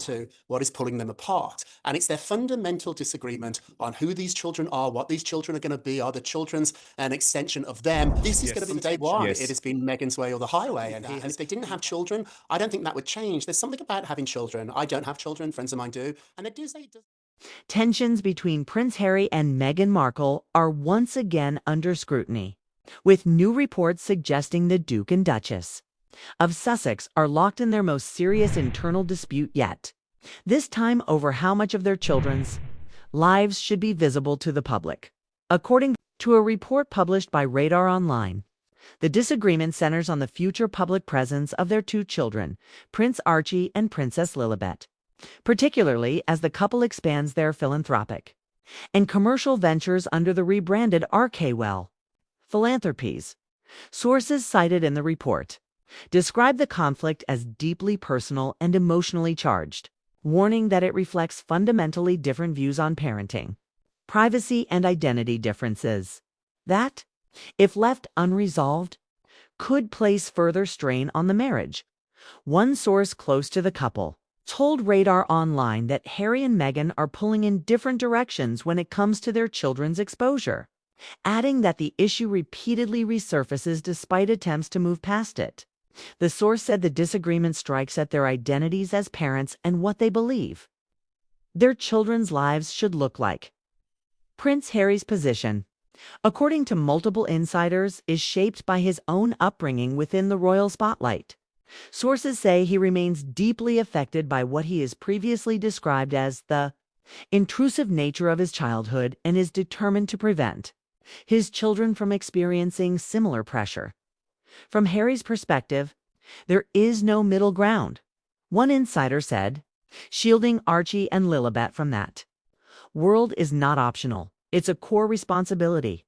to what is pulling them apart. And it's their fundamental disagreement on who these children are, what these children are going to be. Are the children's an extension of them? This is going to be day one. It has been Meghan's way or the highway. And if they didn't have children, I don't think that would change. There's something about having children. I don't have children. Friends of mine do. And they do say it does. Tensions between Prince Harry and Meghan Markle are once again under scrutiny, with new reports suggesting the Duke and Duchess of Sussex are locked in their most serious internal dispute yet, this time over how much of their children's lives should be visible to the public. According to a report published by Radar Online, the disagreement centers on the future public presence of their two children, Prince Archie and Princess Lilibet, particularly as the couple expands their philanthropic and commercial ventures under the rebranded Archewell Philanthropies. Sources cited in the report describe the conflict as deeply personal and emotionally charged, warning that it reflects fundamentally different views on parenting, privacy, and identity differences that, if left unresolved, could place further strain on the marriage. One source close to the couple told Radar Online that Harry and Meghan are pulling in different directions when it comes to their children's exposure, adding that the issue repeatedly resurfaces despite attempts to move past it. The source said the disagreement strikes at their identities as parents and what they believe their children's lives should look like. Prince Harry's position, according to multiple insiders, is shaped by his own upbringing within the royal spotlight. Sources say he remains deeply affected by what he has previously described as the intrusive nature of his childhood and is determined to prevent his children from experiencing similar pressure. From Harry's perspective, there is no middle ground, one insider said, shielding Archie and Lilibet from that world is not optional. It's a core responsibility.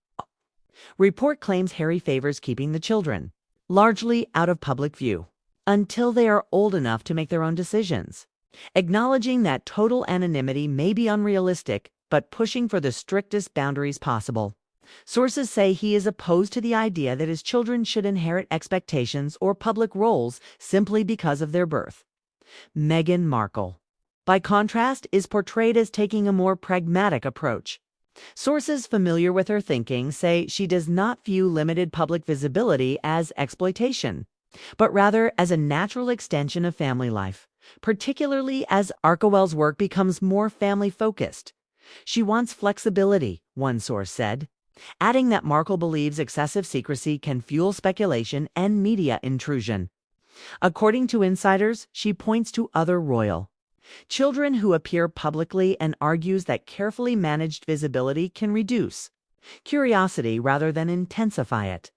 Report claims Harry favors keeping the children largely out of public view until they are old enough to make their own decisions, acknowledging that total anonymity may be unrealistic, but pushing for the strictest boundaries possible. Sources say he is opposed to the idea that his children should inherit expectations or public roles simply because of their birth. Meghan Markle, by contrast, is portrayed as taking a more pragmatic approach. Sources familiar with her thinking say she does not view limited public visibility as exploitation, but rather as a natural extension of family life, particularly as Archewell's work becomes more family-focused. She wants flexibility, one source said, adding that Markle believes excessive secrecy can fuel speculation and media intrusion. According to insiders, she points to other royal children who appear publicly and argues that carefully managed visibility can reduce curiosity rather than intensify it.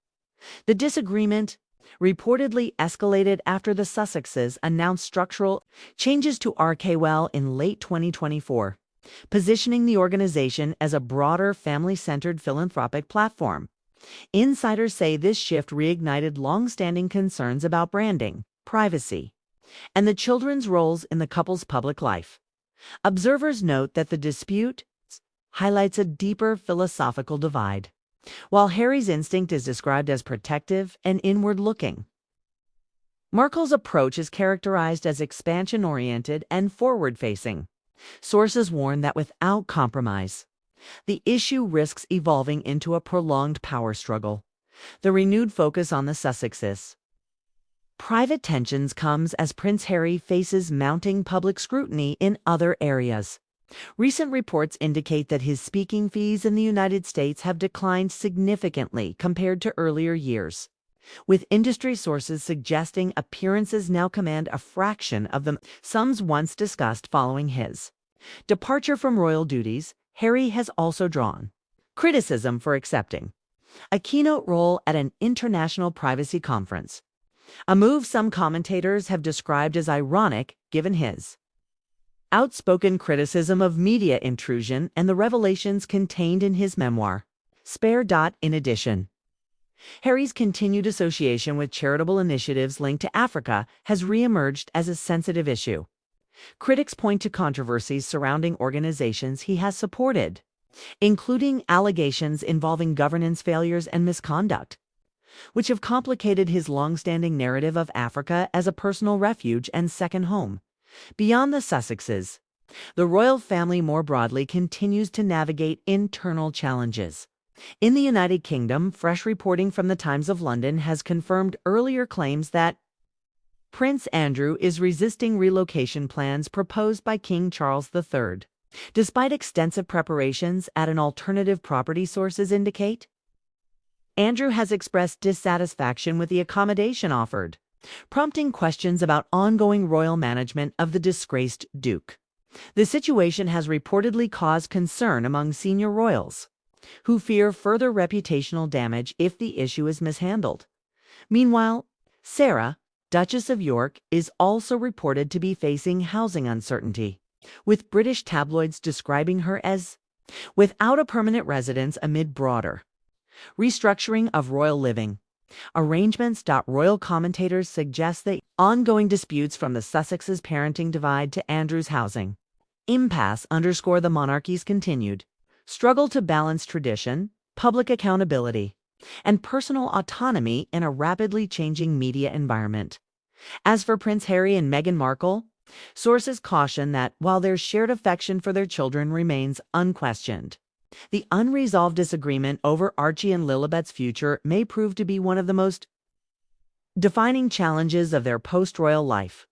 The disagreement reportedly escalated after the Sussexes announced structural changes to Archewell in late 2024, positioning the organization as a broader family-centered philanthropic platform. Insiders say this shift reignited long-standing concerns about branding, privacy, and the children's roles in the couple's public life. Observers note that the dispute highlights a deeper philosophical divide, while Harry's instinct is described as protective and inward-looking. Markle's approach is characterized as expansion-oriented and forward-facing. Sources warn that without compromise, the issue risks evolving into a prolonged power struggle. The renewed focus on the Sussexes' private tensions comes as Prince Harry faces mounting public scrutiny in other areas. Recent reports indicate that his speaking fees in the United States have declined significantly compared to earlier years, with industry sources suggesting appearances now command a fraction of the sums once discussed following his departure from royal duties. Harry has also drawn criticism for accepting a keynote role at an international privacy conference, a move some commentators have described as ironic given his outspoken criticism of media intrusion and the revelations contained in his memoir, Spare. In addition, Harry's continued association with charitable initiatives linked to Africa has reemerged as a sensitive issue. Critics point to controversies surrounding organizations he has supported, including allegations involving governance failures and misconduct, which have complicated his long-standing narrative of Africa as a personal refuge and second home. Beyond the Sussexes, the royal family more broadly continues to navigate internal challenges. In the United Kingdom, fresh reporting from the Times of London has confirmed earlier claims that Prince Andrew is resisting relocation plans proposed by King Charles III. Despite extensive preparations at an alternative property, sources indicate, Andrew has expressed dissatisfaction with the accommodation offered, prompting questions about ongoing royal management of the disgraced Duke. The situation has reportedly caused concern among senior royals, who fear further reputational damage if the issue is mishandled. Meanwhile, Sarah, Duchess of York, is also reported to be facing housing uncertainty, with British tabloids describing her as without a permanent residence amid broader restructuring of royal living arrangements. Royal commentators suggest that ongoing disputes from the Sussexes' parenting divide to Andrew's housing impasse underscore the monarchy's continued struggle to balance tradition, public accountability, and personal autonomy in a rapidly changing media environment. As for Prince Harry and Meghan Markle, sources caution that while their shared affection for their children remains unquestioned, the unresolved disagreement over Archie and Lilibet's future may prove to be one of the most defining challenges of their post-royal life.